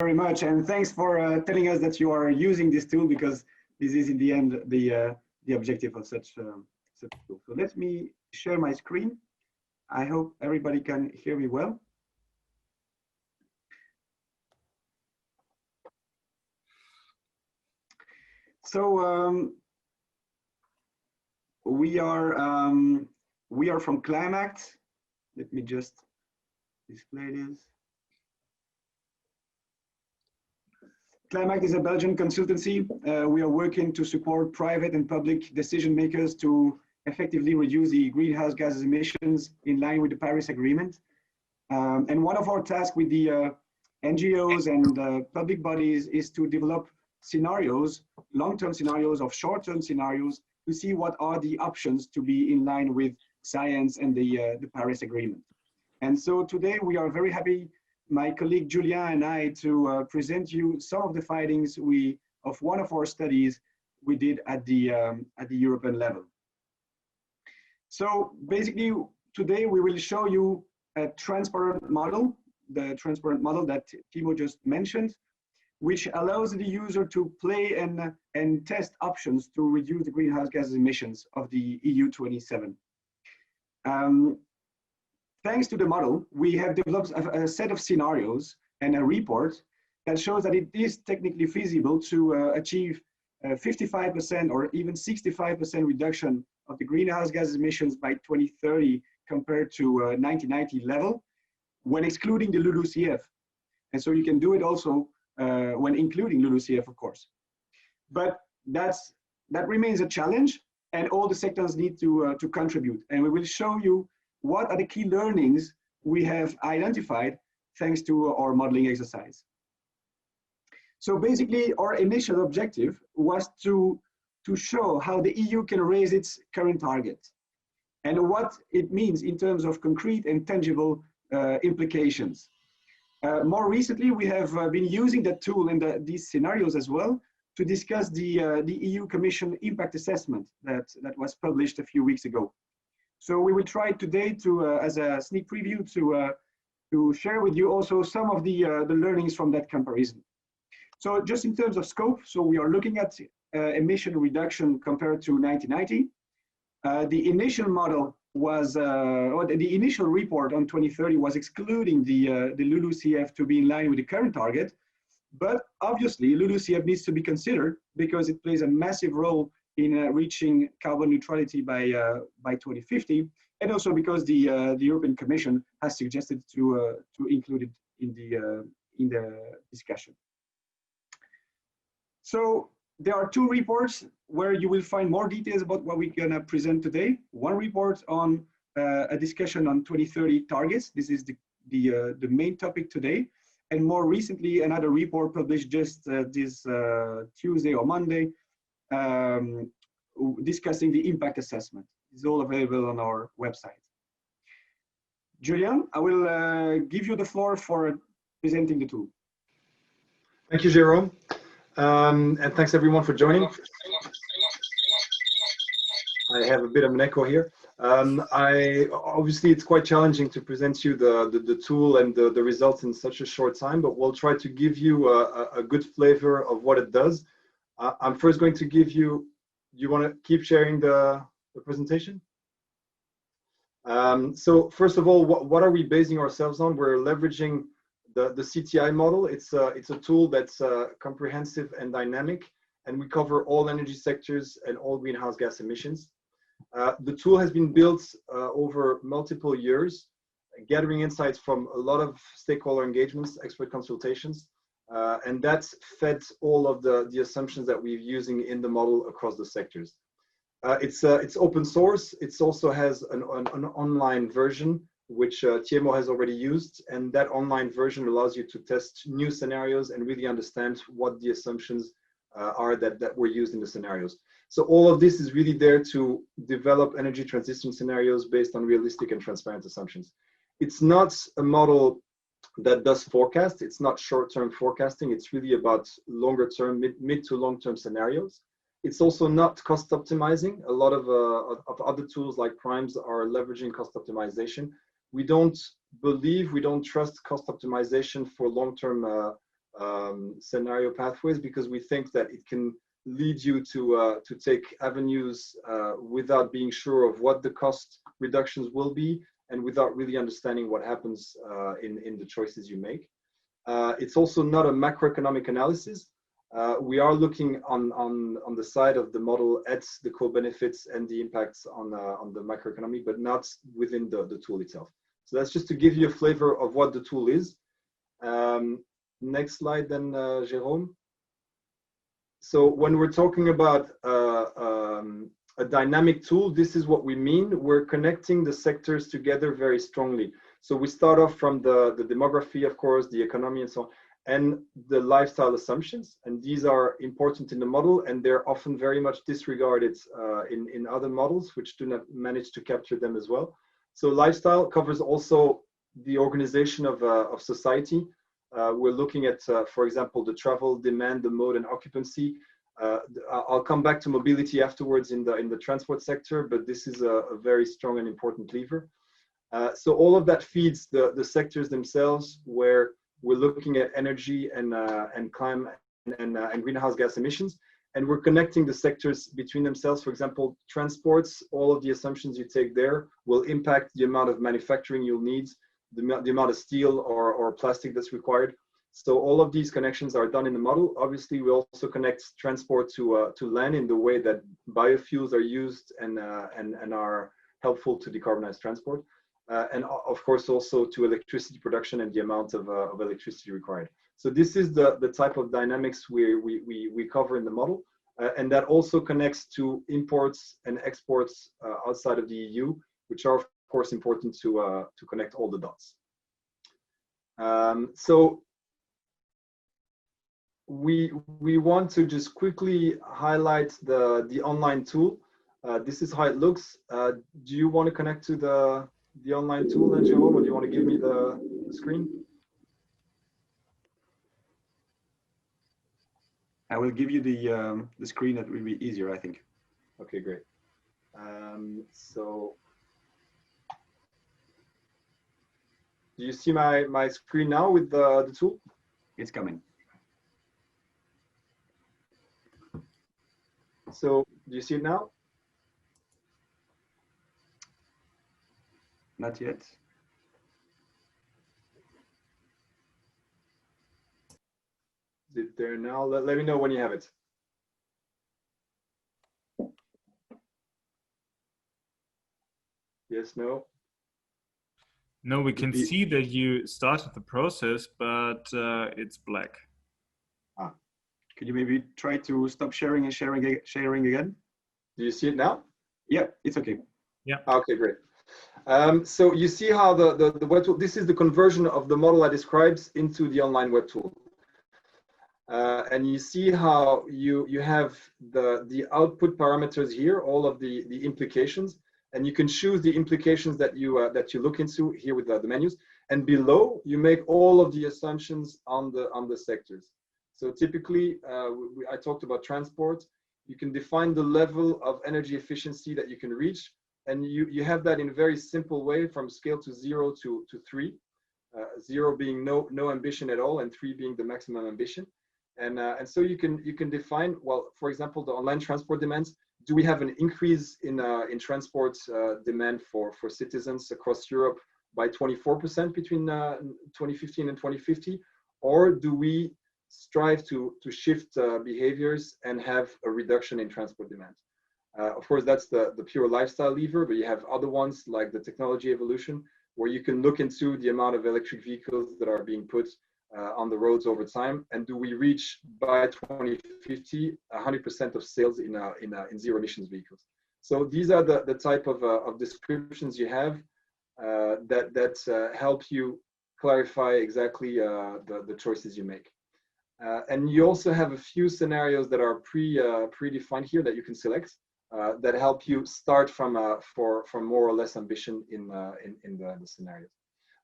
very much, and thanks for telling us that you are using this tool, because this is in the end the objective of such such tool. So let me share my screen. I hope everybody can hear me well. So we are from Climact. Let me just display this. Climact is a Belgian consultancy. We are working to support private and public decision makers to effectively reduce the greenhouse gas emissions in line with the Paris Agreement. And one of our tasks with the NGOs and public bodies is to develop scenarios, long-term scenarios of short-term scenarios, to see what are the options to be in line with science and the Paris Agreement. And so today we are very happy, my colleague Julien and I, to present you some of the findings of one of our studies we did at the European level. So basically today we will show you a transparent model, the transparent model that Timo just mentioned, which allows the user to play and test options to reduce the greenhouse gas emissions of the EU 27. Thanks to the model, we have developed a set of scenarios and a report that shows that it is technically feasible to achieve 55% or even 65% reduction of the greenhouse gas emissions by 2030 compared to 1990 level, when excluding the LULUCF. And so you can do it also when including LULUCF, of course. But that remains a challenge, and all the sectors need to contribute. And we will show you what are the key learnings we have identified thanks to our modeling exercise. So basically, our initial objective was to show how the EU can raise its current target and what it means in terms of concrete and tangible implications. More recently, we have been using that tool and these scenarios as well to discuss the EU Commission impact assessment that was published a few weeks ago. So we will try today to, as a sneak preview, to share with you also some of the learnings from that comparison. So just in terms of scope, so we are looking at emission reduction compared to 1990. The initial model was, or the initial report on 2030 was excluding the LULUCF to be in line with the current target. But obviously, LULUCF needs to be considered because it plays a massive role in reaching carbon neutrality by 2050, and also because the European Commission has suggested to include it in the discussion. So there are two reports where you will find more details about what we're gonna present today. One report on a discussion on 2030 targets. This is the main topic today. And more recently, another report published just this Tuesday or Monday, discussing the impact assessment. It's all available on our website. Julien, I will give you the floor for presenting the tool. Thank you, Jérôme. And thanks everyone for joining. I have a bit of an echo here. Obviously it's quite challenging to present you the tool and the results in such a short time, but we'll try to give you a good flavor of what it does. I'm first going to give you, you want to keep sharing the presentation? So first of all, what are we basing ourselves on? We're leveraging the CTI model. It's a tool that's comprehensive and dynamic, and we cover all energy sectors and all greenhouse gas emissions. The tool has been built over multiple years, gathering insights from a lot of stakeholder engagements, expert consultations, and that's fed all of the assumptions that we're using in the model across the sectors. It's open source. It also has an online version, which Timo has already used, and that online version allows you to test new scenarios and really understand what the assumptions are that were used in the scenarios. So all of this is really there to develop energy transition scenarios based on realistic and transparent assumptions. It's not a model that does forecast. It's not short-term forecasting. It's really about longer-term, mid to long-term scenarios. It's also not cost optimizing. A lot of other tools like primes are leveraging cost optimization. We don't trust cost optimization for long-term scenario pathways, because we think that it can lead you to take avenues without being sure of what the cost reductions will be, and without really understanding what happens in the choices you make. It's also not a macroeconomic analysis. We are looking on the side of the model at the co-benefits and the impacts on the macroeconomy, but not within the tool itself. So that's just to give you a flavor of what the tool is. Next slide then, Jérôme. So when we're talking about a dynamic tool, this is what we mean. We're connecting the sectors together very strongly. So we start off from the demography, of course, the economy and so on, and the lifestyle assumptions. And these are important in the model, and they're often very much disregarded in other models, which do not manage to capture them as well. So lifestyle covers also the organization of society. We're looking at, for example, the travel, demand, the mode, and occupancy. I'll come back to mobility afterwards in the transport sector, but this is a very strong and important lever. So all of that feeds the sectors themselves, where we're looking at energy and climate and greenhouse gas emissions, and we're connecting the sectors between themselves. For example, transports, all of the assumptions you take there will impact the amount of manufacturing you'll need, the amount of steel or plastic that's required. So all of these connections are done in the model. Obviously, we also connect transport to land in the way that biofuels are used and are helpful to decarbonize transport. And of course, also to electricity production and the amount of electricity required. So this is the type of dynamics we cover in the model. And that also connects to imports and exports outside of the EU, which are of course important to connect all the dots. So we want to just quickly highlight the online tool. This is how it looks. Do you want to connect to the online tool then, Jérôme, or do you want to give me the screen? I will give you the screen. That will be easier, I think. Okay, great. So do you see my screen now with the tool? It's coming. So do you see it now? Not yet. Is it there now? Let me know when you have it. Yes, no? No, we can see that you started the process, but it's black. Ah. Could you maybe try to stop sharing and sharing again? Do you see it now? Yeah, it's okay. Yeah. Okay, great. So you see how the web tool, this is the conversion of the model I described into the online web tool. And you see how you have the output parameters here, all of the implications, and you can choose the implications that you look into here with the menus. And below, you make all of the assumptions on the sectors. So typically, I talked about transport. You can define the level of energy efficiency that you can reach, and you have that in a very simple way from scale to 0 to 3. 0 being no ambition at all, and 3 being the maximum ambition. And so you can define, well, for example, the online transport demands. Do we have an increase in transport demand for citizens across Europe by 24% between 2015 and 2050, or do we strive to shift behaviors and have a reduction in transport demand? Of course, that's the pure lifestyle lever, but you have other ones like the technology evolution, where you can look into the amount of electric vehicles that are being put on the roads over time, and do we reach by 2050 100% of sales in zero emissions vehicles? So these are the type of descriptions you have that help you clarify exactly the choices you make. And you also have a few scenarios that are predefined here that you can select that help you start from more or less ambition in the scenarios.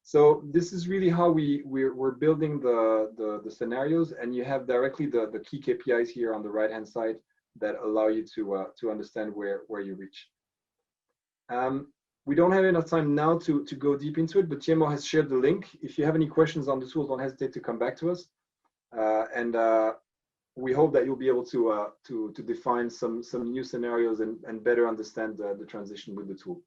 So this is really how we're building the scenarios, and you have directly the key KPIs here on the right hand side that allow you to understand where you reach. We don't have enough time now to go deep into it, but Tiemo has shared the link. If you have any questions on the tool, don't hesitate to come back to us. and we hope that you'll be able to define some new scenarios and better understand the transition with the tool.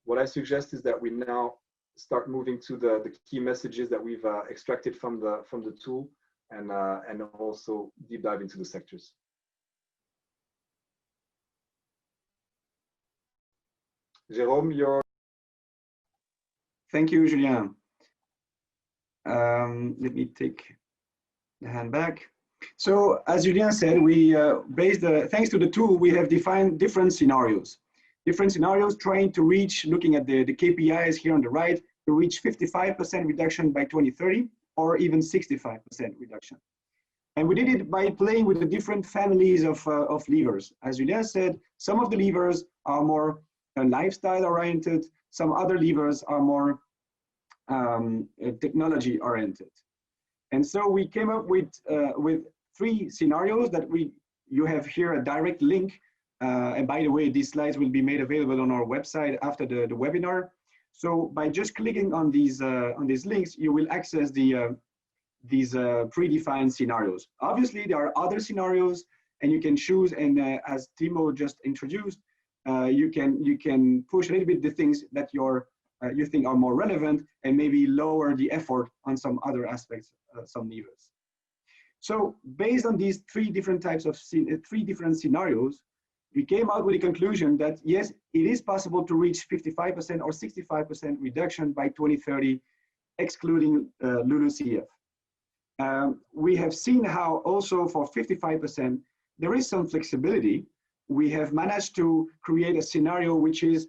What I suggest is that we now start moving to the key messages that we've extracted from the tool, and also deep dive into the sectors. Jérôme, your. Thank you, Julien. Let me take the hand back. So as Julien said, we thanks to the tool, we have defined different scenarios trying to reach, looking at the KPIs here on the right, to reach 55% reduction by 2030, or even 65% reduction. And we did it by playing with the different families of levers. As Julien said, some of the levers are more lifestyle oriented, some other levers are more technology oriented. And so we came up with 3 scenarios that you have here a direct link. And by the way, these slides will be made available on our website after the webinar. So by just clicking on these links, you will access these predefined scenarios. Obviously, there are other scenarios, and you can choose. And as Timo just introduced, you can push a little bit the things that you think are more relevant, and maybe lower the effort on some other aspects, some levers. So based on these 3 different types of 3 different scenarios, we came out with a conclusion that yes, it is possible to reach 55% or 65% reduction by 2030, excluding LULUCF. We have seen how also for 55%, there is some flexibility. We have managed to create a scenario which is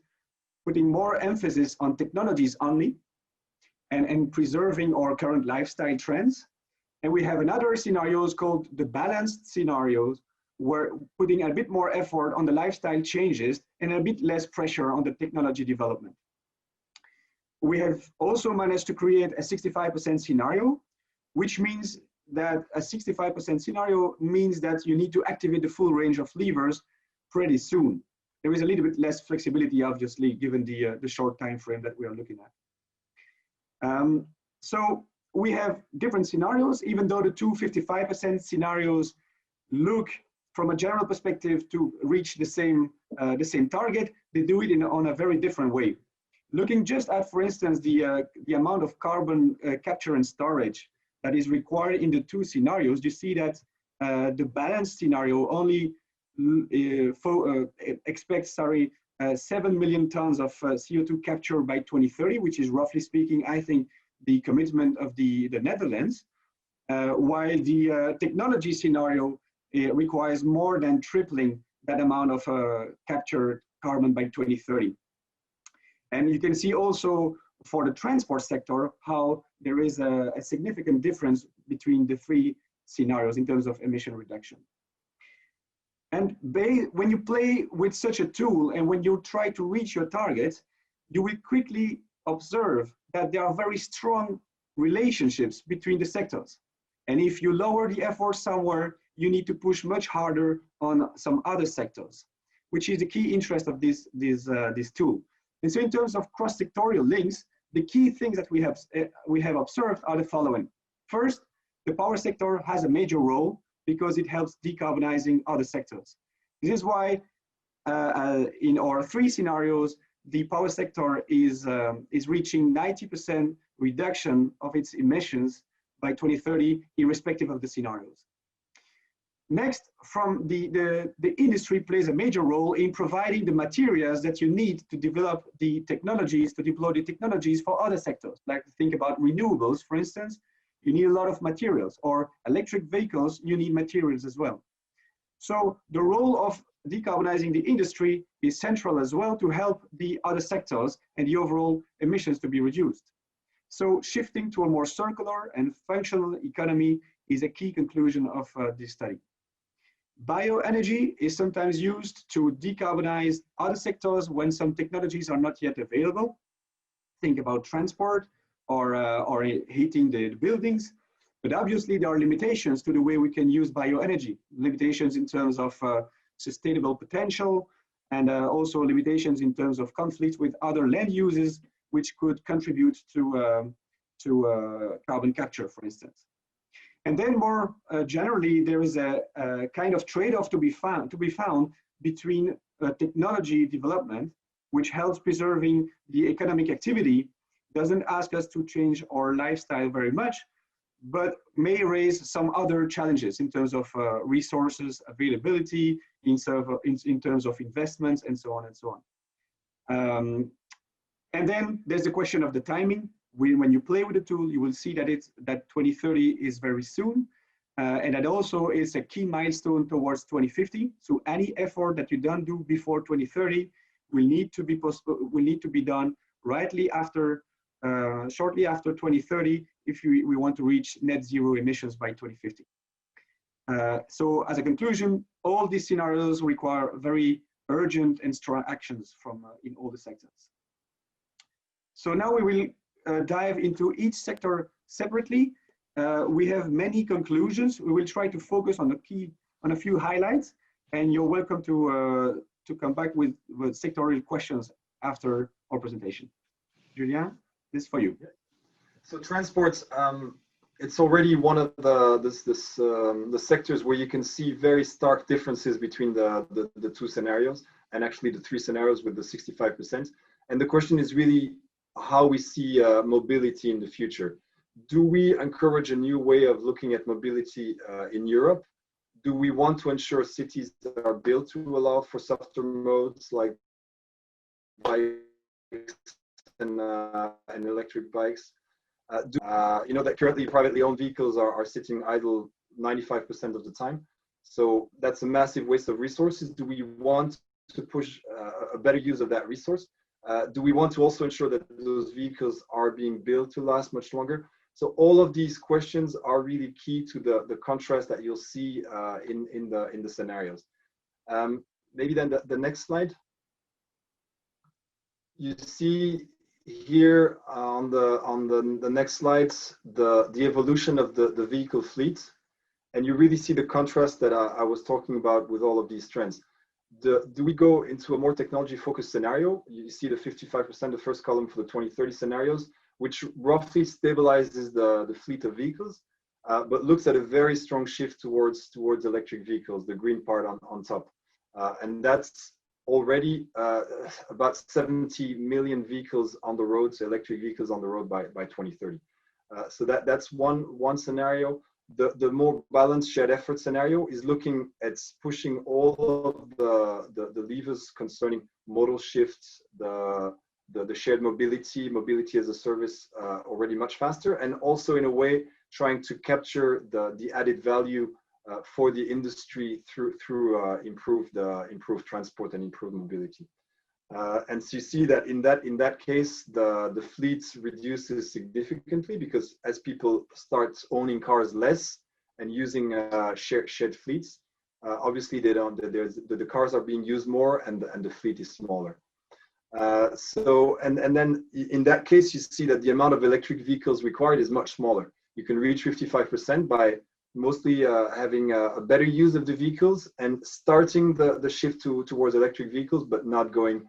putting more emphasis on technologies only and preserving our current lifestyle trends. And we have another scenarios called the balanced scenarios, where putting a bit more effort on the lifestyle changes and a bit less pressure on the technology development. We have also managed to create a 65% scenario, which means that a 65% scenario means that you need to activate the full range of levers pretty soon. There is a little bit less flexibility, obviously, given the short time frame that we are looking at. So we have different scenarios, even though the 55% scenarios look from a general perspective to reach the same target, they do it on a very different way. Looking just at, for instance, the amount of carbon capture and storage that is required in the 2 scenarios, you see that the balanced scenario only expects 7 million tons of CO2 capture by 2030, which is roughly speaking, I think, the commitment of the Netherlands, while the technology scenario requires more than tripling that amount of captured carbon by 2030. And you can see also for the transport sector how there is a significant difference between the 3 scenarios in terms of emission reduction. And when you play with such a tool and when you try to reach your target, you will quickly observe that there are very strong relationships between the sectors. And if you lower the effort somewhere, you need to push much harder on some other sectors, which is the key interest of this tool. And so in terms of cross-sectorial links, the key things that we have observed are the following. First, the power sector has a major role because it helps decarbonizing other sectors. This is why in our 3 scenarios, the power sector is reaching 90% reduction of its emissions by 2030, irrespective of the scenarios. Next, from the industry plays a major role in providing the materials that you need to develop the technologies, to deploy the technologies for other sectors. Like think about renewables, for instance, you need a lot of materials, or electric vehicles, you need materials as well. So the role of decarbonizing the industry is central as well to help the other sectors and the overall emissions to be reduced. So shifting to a more circular and functional economy is a key conclusion of this study. Bioenergy is sometimes used to decarbonize other sectors when some technologies are not yet available. Think about transport or heating the buildings. But obviously there are limitations to the way we can use bioenergy, limitations in terms of sustainable potential, and also limitations in terms of conflict with other land uses, which could contribute to carbon capture, for instance. And then more generally, there is a kind of trade-off to be found between technology development, which helps preserving the economic activity, doesn't ask us to change our lifestyle very much, but may raise some other challenges in terms of resources availability, in terms of investments, and so on and so on. And then there's the question of the timing. When you play with the tool, you will see that that 2030 is very soon, and that also is a key milestone towards 2050. So any effort that you don't do before 2030 will need to be done shortly after 2030 if we want to reach net zero emissions by 2050. So as a conclusion, all these scenarios require very urgent and strong actions from in all the sectors. So now we will dive into each sector separately. We have many conclusions. We will try to focus on a few highlights, and you're welcome to come back with sectorial questions after our presentation. Julien, this is for you. So transports, it's already one of the sectors where you can see very stark differences between the two scenarios, and actually the three scenarios with the 65%. And the question is really how we see mobility in the future. Do we encourage a new way of looking at mobility in Europe? Do we want to ensure cities that are built to allow for softer modes like bikes and electric bikes? You know that currently privately owned vehicles are sitting idle 95% of the time. So that's a massive waste of resources. Do we want to push a better use of that resource? Do we want to also ensure that those vehicles are being built to last much longer? So all of these questions are really key to the contrast that you'll see in the scenarios. Maybe then the next slide. You see here on the next slides the evolution of the vehicle fleet, and you really see the contrast that I was talking about with all of these trends. Do we go into a more technology-focused scenario? You see the 55%, the first column for the 2030 scenarios, which roughly stabilizes the fleet of vehicles, but looks at a very strong shift towards electric vehicles, the green part on top. And that's already about 70 million vehicles on the road, so electric vehicles on the road by 2030. So that's one scenario. The more balanced shared effort scenario is looking at pushing all of the levers concerning modal shifts, the shared mobility as a service already much faster, and also in a way trying to capture the added value for the industry through improved transport and improved mobility. And so you see that in that case, the fleet reduces significantly, because as people start owning cars less and using shared fleets, obviously the cars are being used more, and the fleet is smaller. So then in that case, you see that the amount of electric vehicles required is much smaller. You can reach 55% by mostly having a better use of the vehicles and starting the shift towards electric vehicles, but not going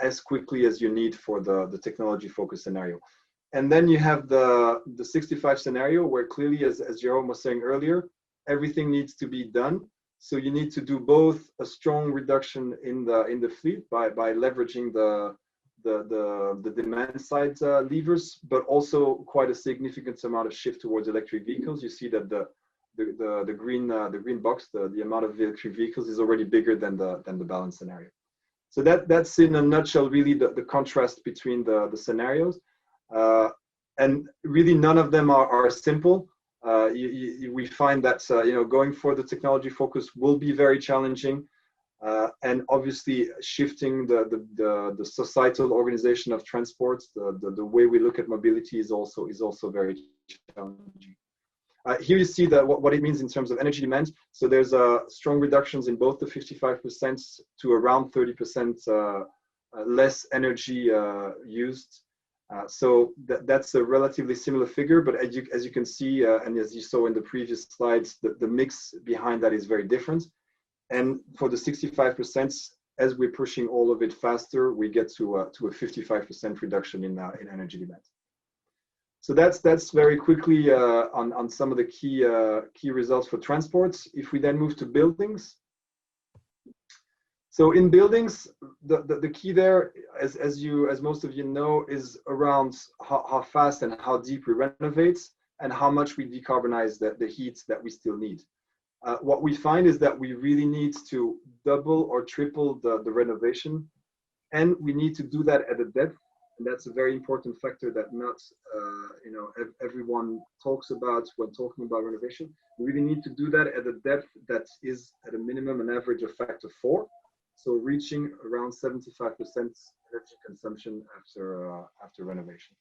as quickly as you need for the technology focused scenario. And then you have the 65 scenario, where clearly, as Jerome was saying earlier, everything needs to be done. So you need to do both a strong reduction in the fleet by leveraging the demand side levers, but also quite a significant amount of shift towards electric vehicles. You see that the green box, the amount of electric vehicles is already bigger than the balance scenario. So that's in a nutshell really the contrast between the scenarios, and really none of them are simple. We find that going for the technology focus will be very challenging, and obviously shifting the societal organization of transports, the way we look at mobility is also very challenging. Here you see what it means in terms of energy demand. So there's strong reductions in both the 55% to around 30% less energy used. So that's a relatively similar figure, but as you can see, and as you saw in the previous slides, the mix behind that is very different. And for the 65%, as we're pushing all of it faster, we get to a 55% reduction in energy demand. So that's very quickly on some of the key results for transports. If we then move to buildings. So in buildings, the key there, as most of you know, is around how fast and how deep we renovate and how much we decarbonize the heat that we still need. What we find is that we really need to double or triple the renovation, and we need to do that at a depth. And that's a very important factor that not everyone talks about when talking about renovation. We really need to do that at a depth that is at a minimum an average of factor 4. So reaching around 75% energy consumption after renovation.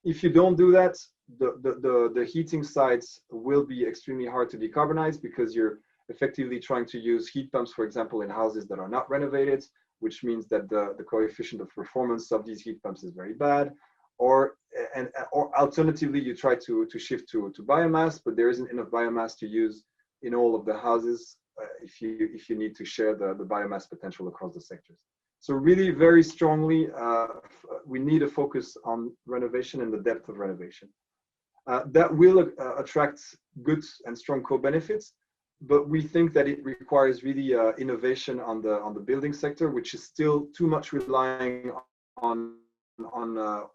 If you don't do that, the heating sides will be extremely hard to decarbonize because you're effectively trying to use heat pumps, for example, in houses that are not renovated, which means that the coefficient of performance of these heat pumps is very bad. Or alternatively, you try to shift to biomass, but there isn't enough biomass to use in all of the houses if you need to share the biomass potential across the sectors. So really very strongly, we need a focus on renovation and the depth of renovation. That will attract good and strong co-benefits, but we think that it requires really innovation on the building sector, which is still too much relying on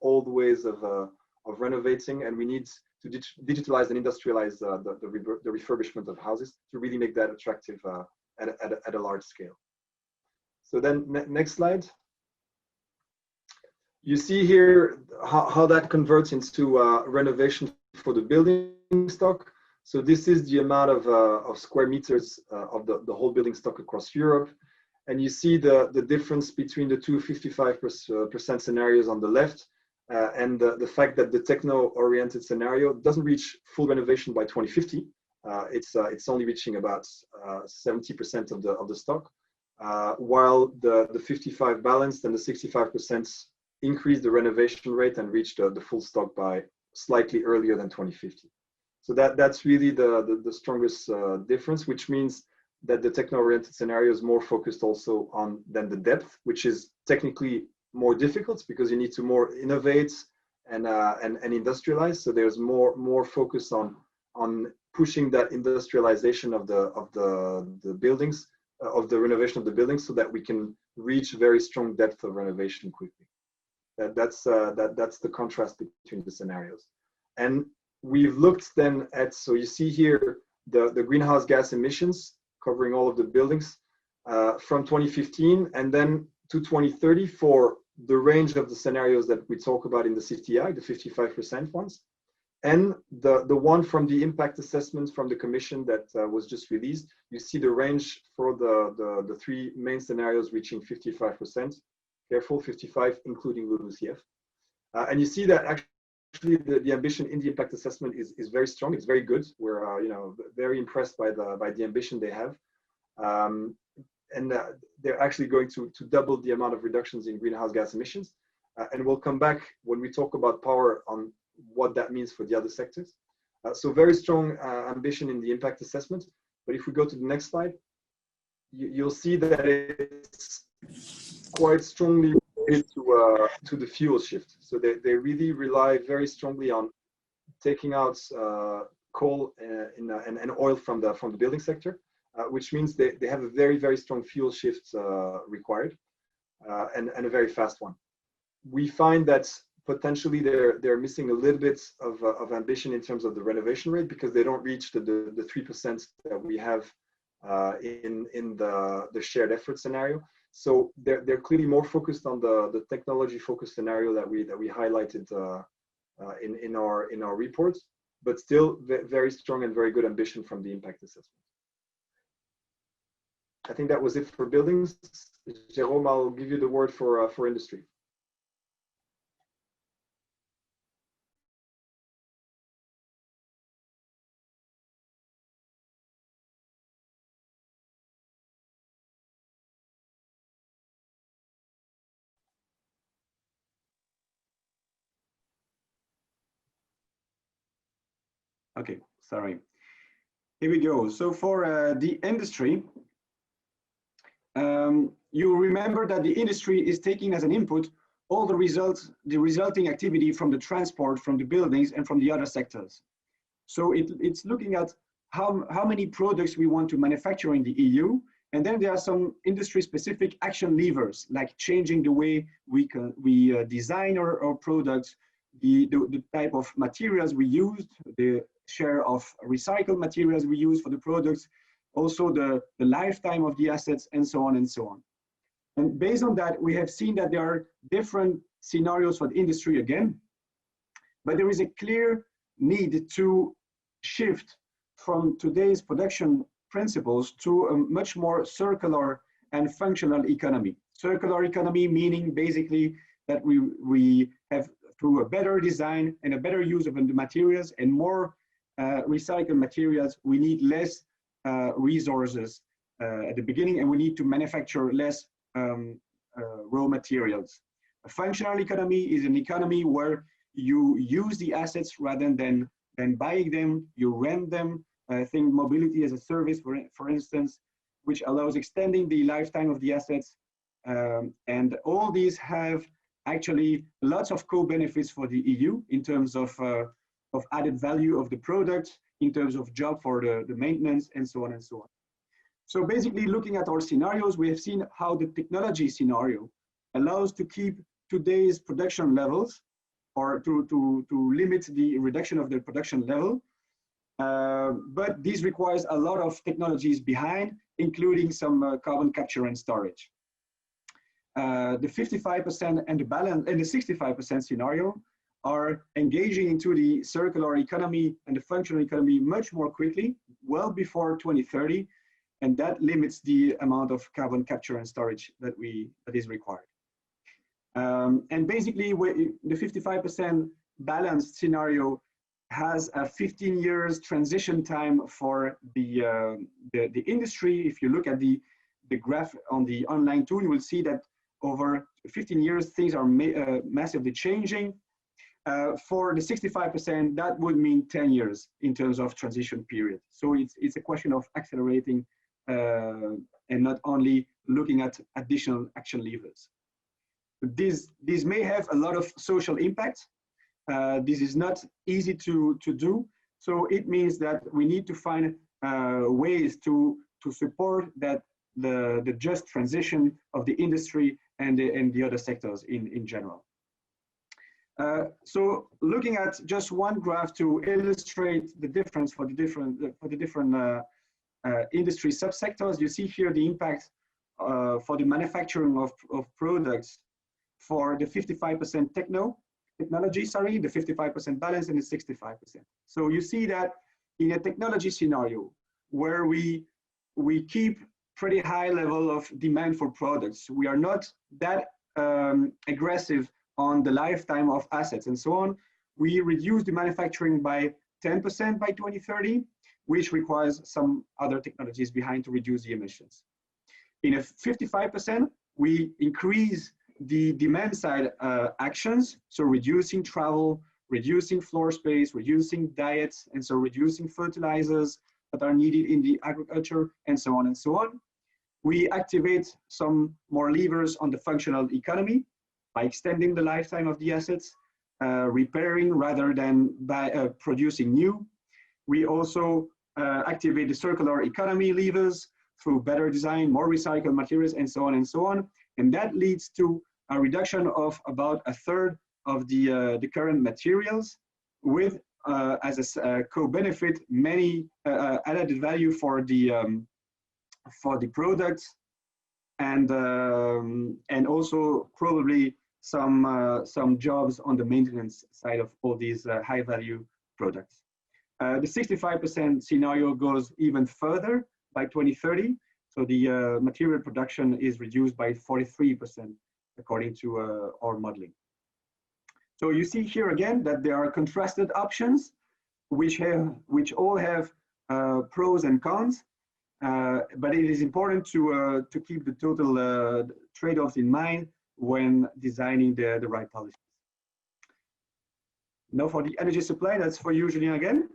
old ways of renovating, and we need to digitalize and industrialize the refurbishment of houses to really make that attractive at a large scale. So then next slide. You see here how that converts into renovation for the building stock. So this is the amount of square meters of the whole building stock across Europe. And you see the difference between the two 55% scenarios on the left and the fact that the techno-oriented scenario doesn't reach full renovation by 2050. It's only reaching about 70% of the stock, while the 55 balanced and the 65% increase the renovation rate and reach the full stock by slightly earlier than 2050. So that's really the strongest difference, which means that the techno-oriented scenario is more focused also on than the depth, which is technically more difficult because you need to more innovate and industrialize. So there's more focus on pushing that industrialization of the buildings, of the renovation of the buildings, so that we can reach very strong depth of renovation quickly. That's the contrast between the scenarios. And we've looked then at, so you see here the greenhouse gas emissions covering all of the buildings from 2015 and then to 2030 for the range of the scenarios that we talk about in the CTI, the 55% ones, and the one from the impact assessment from the Commission that was just released. You see the range for the three main scenarios reaching 55%, careful, 55 including LULUCF. And you see that actually the ambition in the impact assessment is very strong. It's very good. We're very impressed by the ambition they have. And they're actually going to double the amount of reductions in greenhouse gas emissions. And we'll come back when we talk about power on what that means for the other sectors. So very strong ambition in the impact assessment. But if we go to the next slide, you'll see that it's quite strongly related to the fuel shift. So they really rely very strongly on taking out coal and oil from the building sector. Which means they have a very, very strong fuel shift required and a very fast one. We find that potentially they're missing a little bit of ambition in terms of the renovation rate because they don't reach the 3% that we have in the shared effort scenario. So they're clearly more focused on the technology focused scenario that we highlighted in our reports, but still very strong and very good ambition from the impact assessment. I think that was it for buildings. Jérôme, I'll give you the word for industry. Okay, sorry. Here we go. So for the industry, you remember that the industry is taking as an input all the resulting activity from the transport, from the buildings, and from the other sectors. So it's looking at how many products we want to manufacture in the EU, and then there are some industry-specific action levers, like changing the way we design our products, the type of materials we use, the share of recycled materials we use for the products, also the lifetime of the assets, and so on and so on. And based on that, we have seen that there are different scenarios for the industry again, but there is a clear need to shift from today's production principles to a much more circular and functional economy. Circular economy meaning basically that we have, through a better design and a better use of the materials and more recycled materials, we need less resources at the beginning, and we need to manufacture less raw materials. A functional economy is an economy where you use the assets rather than buying them, you rent them. I think mobility as a service, for instance, which allows extending the lifetime of the assets. And all these have actually lots of co-benefits for the EU in terms of added value of the product, in terms of job for the maintenance, and so on and so on. So basically, looking at our scenarios, we have seen how the technology scenario allows to keep today's production levels, or to limit the reduction of the production level. But this requires a lot of technologies behind, including some carbon capture and storage. The 55% and the balance and the 65% scenario are engaging into the circular economy and the functional economy much more quickly, well before 2030, and that limits the amount of carbon capture and storage that is required. And basically, the 55% balanced scenario has a 15 years transition time for the industry. If you look at the graph on the online tool, you will see that over 15 years, things are massively changing. For the 65%, that would mean 10 years in terms of transition period. So it's a question of accelerating and not only looking at additional action levers. These may have a lot of social impact. This is not easy to do. So it means that we need to find ways to support that the just transition of the industry and the other sectors in general. So looking at just one graph to illustrate the difference for the different industry subsectors, you see here the impact for the manufacturing of products for the 55% technology, the 55% balance, and the 65%. So you see that in a technology scenario where we keep pretty high level of demand for products, we are not that aggressive on the lifetime of assets and so on, we reduce the manufacturing by 10% by 2030, which requires some other technologies behind to reduce the emissions. In a 55%, we increase the demand side actions, so reducing travel, reducing floor space, reducing diets, and so reducing fertilizers that are needed in the agriculture, and so on and so on. We activate some more levers on the functional economy by extending the lifetime of the assets, repairing rather than by producing new. We also activate the circular economy levers through better design, more recycled materials, and so on and so on. And that leads to a reduction of about a third of the current materials, with as a co-benefit many added value for the products, and also probably some jobs on the maintenance side of all these high value products. The 65% scenario goes even further by 2030. So the material production is reduced by 43% according to our modeling. So you see here again that there are contrasted options which all have pros and cons, but it is important to keep the total trade-offs in mind when designing the right policies. Now for the energy supply, that's for you, Julien, again.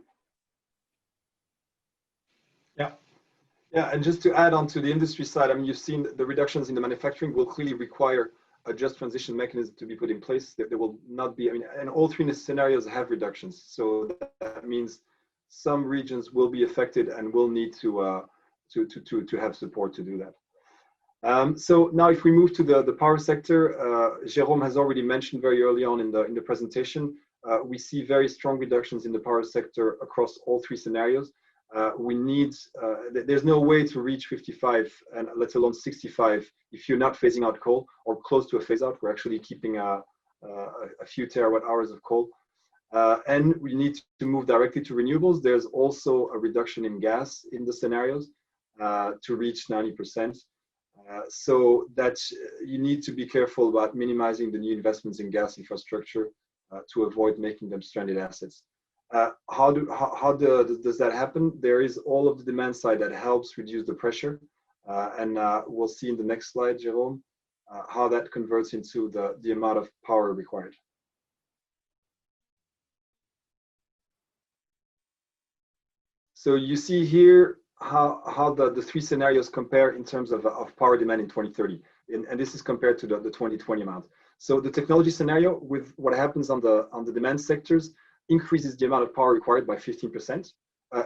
Yeah, and just to add on to the industry side, I mean, you've seen the reductions in the manufacturing will clearly require a just transition mechanism to be put in place, there will not be, I mean, and all three scenarios have reductions. So that means some regions will be affected and will need to have support to do that. So now if we move to the power sector, Jérôme has already mentioned very early on in the presentation, we see very strong reductions in the power sector across all three scenarios. We need, there's no way to reach 55 and let alone 65 if you're not phasing out coal or close to a phase out. We're actually keeping a few terawatt hours of coal. And we need to move directly to renewables. There's also a reduction in gas in the scenarios to reach 90%. So that you need to be careful about minimizing the new investments in gas infrastructure to avoid making them stranded assets. How does that happen? There is all of the demand side that helps reduce the pressure. And we'll see in the next slide, Jérôme, how that converts into the amount of power required. So you see here how the three scenarios compare in terms of power demand in 2030. And this is compared to the 2020 amount. So the technology scenario with what happens on the demand sectors increases the amount of power required by 15%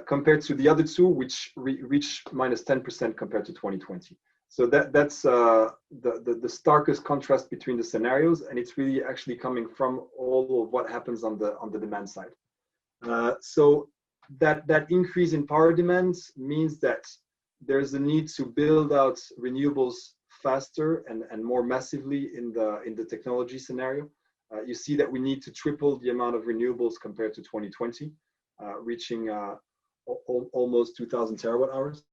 compared to the other two, which reach minus 10% compared to 2020. So that's the starkest contrast between the scenarios, and it's really actually coming from all of what happens on the demand side. So that increase in power demand means that there's a need to build out renewables faster and more massively in the technology scenario. You see that we need to triple the amount of renewables compared to 2020, reaching almost 2,000 terawatt hours.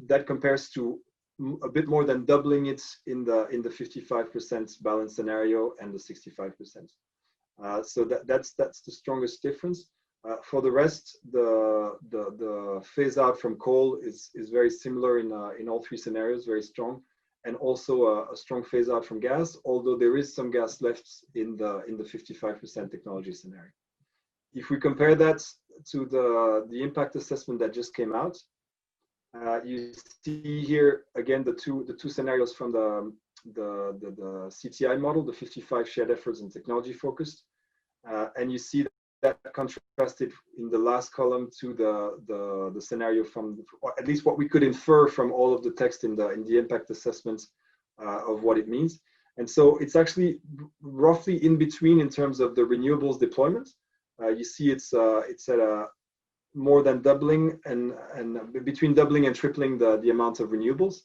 That compares to a bit more than doubling it in the 55% balance scenario and the 65%. So that's the strongest difference. For the rest, the phase out from coal is very similar in all three scenarios, very strong, and also a strong phase out from gas, although there is some gas left in the 55% technology scenario. If we compare that to the impact assessment that just came out, you see here again the two scenarios from the CTI model, the 55 shared efforts and technology focused, and you see that contrasted in the last column to the scenario from, or at least what we could infer from all of the text in the impact assessments of what it means. And so it's actually roughly in between in terms of the renewables deployment. You see it's at a more than doubling and between doubling and tripling the amount of renewables,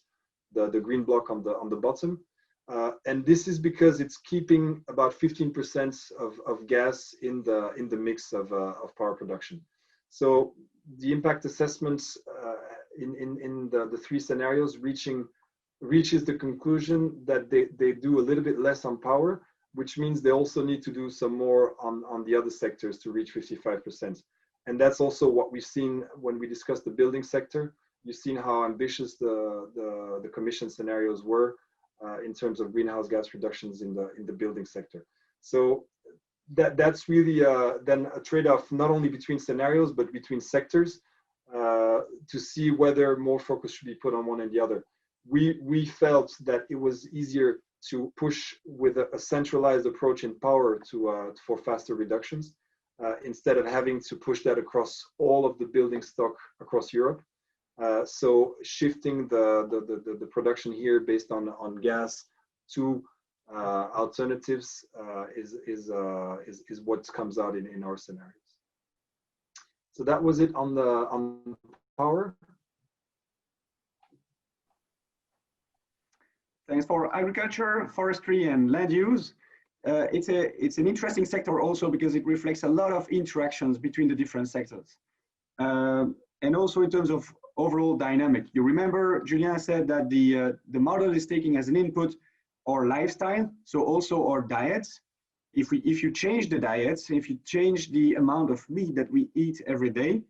the green block on the bottom. And this is because it's keeping about 15% of gas in the mix of power production. So the impact assessments in the three scenarios reaches the conclusion that they do a little bit less on power, which means they also need to do some more on the other sectors to reach 55%. And that's also what we've seen when we discussed the building sector. You've seen how ambitious the commission scenarios were in terms of greenhouse gas reductions in the building sector. So that's really then a trade-off not only between scenarios but between sectors to see whether more focus should be put on one and the other. We felt that it was easier to push with a centralized approach in power for faster reductions instead of having to push that across all of the building stock across Europe. So shifting the production here based on gas to alternatives is what comes out in our scenarios. So that was it on power. Thanks. For agriculture, forestry, and land use, it's an interesting sector also because it reflects a lot of interactions between the different sectors, and also in terms of overall dynamic. You remember Julien said that the model is taking as an input our lifestyle, so also our diets. If you change the diets, if you change the amount of meat that we eat every day,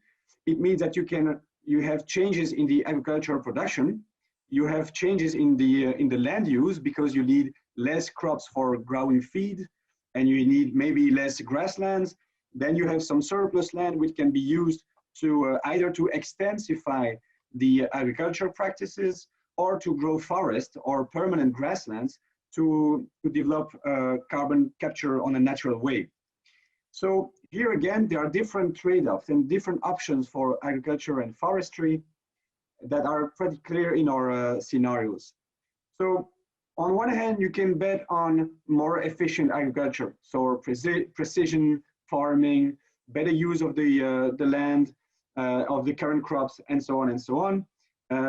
it means that you have changes in the agricultural production. You have changes in the land use because you need less crops for growing feed, and you need maybe less grasslands. Then you have some surplus land which can be used to either to extensify the agricultural practices or to grow forest or permanent grasslands to develop carbon capture on a natural way. So here again, there are different trade-offs and different options for agriculture and forestry that are pretty clear in our scenarios. So on one hand, you can bet on more efficient agriculture, so precision farming, better use of the land, of the current crops, and so on and so on.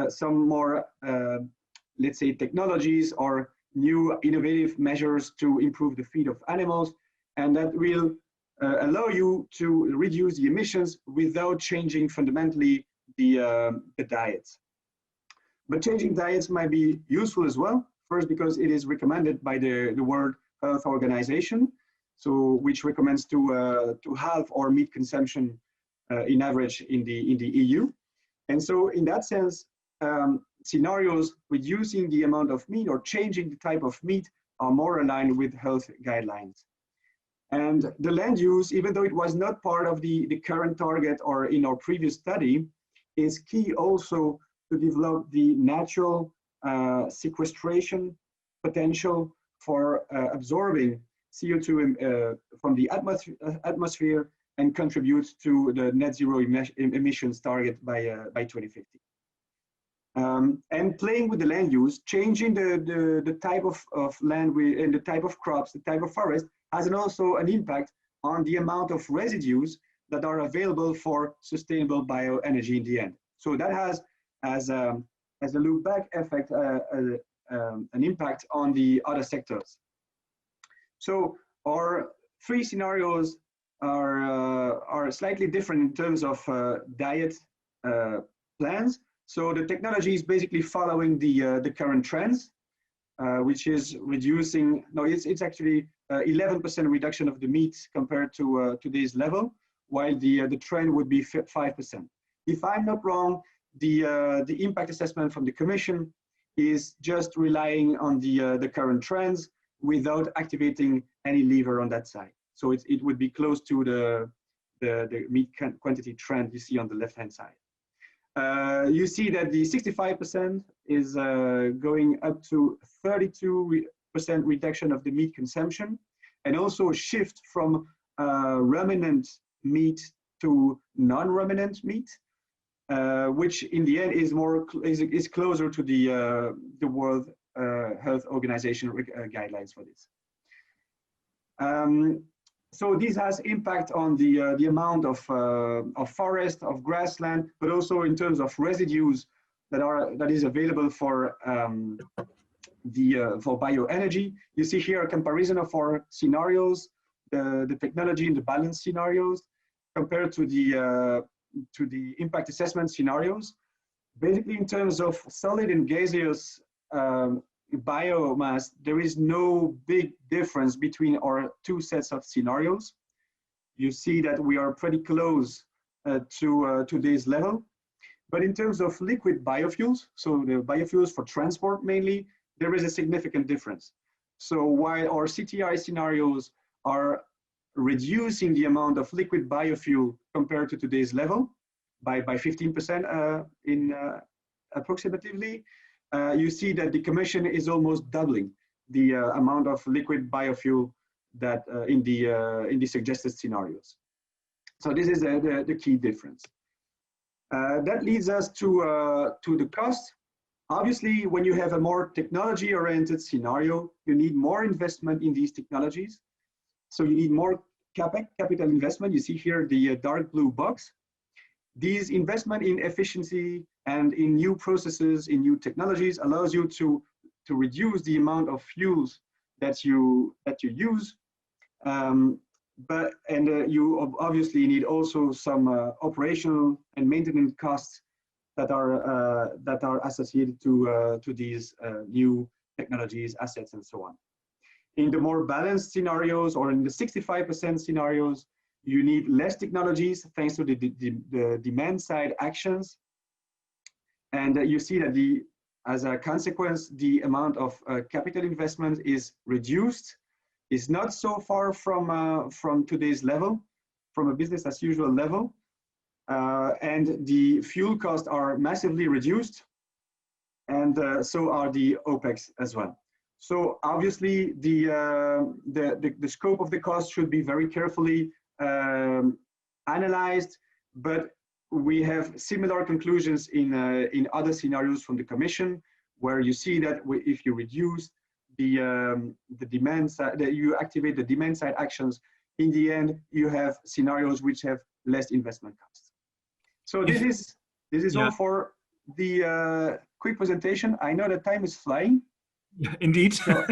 Some more, let's say, technologies or new innovative measures to improve the feed of animals, and that will allow you to reduce the emissions without changing fundamentally the diets. But changing diets might be useful as well. First, because it is recommended by the World Health Organization, so which recommends to halve our meat consumption in average in the EU. And so in that sense, scenarios reducing the amount of meat or changing the type of meat are more aligned with health guidelines. And the land use, even though it was not part of the current target or in our previous study, is key also to develop the natural sequestration potential for absorbing CO2 from the atmosphere and contribute to the net zero emissions target by 2050. And playing with the land use, changing the type of land and the type of crops, the type of forest, has also an impact on the amount of residues that are available for sustainable bioenergy in the end. So that has, as a loop back effect, an impact on the other sectors. So our three scenarios are slightly different in terms of diet plans. So the technology is basically following the current trends, which is reducing. No, it's actually 11% reduction of the meat compared to today's level, while the trend would be 5%. If I'm not wrong, the impact assessment from the Commission is just relying on the current trends without activating any lever on that side. So it would be close to the meat quantity trend you see on the left-hand side. You see that the 65% is going up to 32% reduction of the meat consumption, and also a shift from ruminant meat to non-ruminant meat, which in the end is closer to the World Health Organization guidelines for this. So this has impact on the amount of forest, of grassland, but also in terms of residues that is available for bioenergy. You see here a comparison of our scenarios, the technology in the balance scenarios, compared to the impact assessment scenarios. Basically, in terms of solid and gaseous biomass, there is no big difference between our two sets of scenarios. You see that we are pretty close to today's level. But in terms of liquid biofuels, so the biofuels for transport mainly, there is a significant difference. So while our CTI scenarios are reducing the amount of liquid biofuel compared to today's level by 15% approximately, you see that the Commission is almost doubling the amount of liquid biofuel that in the suggested scenarios. So this is the key difference. That leads us to the cost. Obviously, when you have a more technology-oriented scenario, you need more investment in these technologies. So you need more capital investment. You see here the dark blue box. These investment in efficiency and in new processes, in new technologies, allows you to reduce the amount of fuels that you use. You obviously need also some operational and maintenance costs that are associated to these new technologies, assets, and so on. In the more balanced scenarios, or in the 65% scenarios, you need less technologies thanks to the demand side actions. And you see that as a consequence, the amount of capital investment is reduced. It's not so far from today's level, from a business as usual level. And the fuel costs are massively reduced, and so are the OPEX as well. So obviously the scope of the cost should be very carefully analyzed, but we have similar conclusions in other scenarios from the Commission, where you see that if you reduce the demand side, that you activate the demand side actions, in the end you have scenarios which have less investment costs. So this is all for the quick presentation. I know that time is flying. Yeah, indeed. So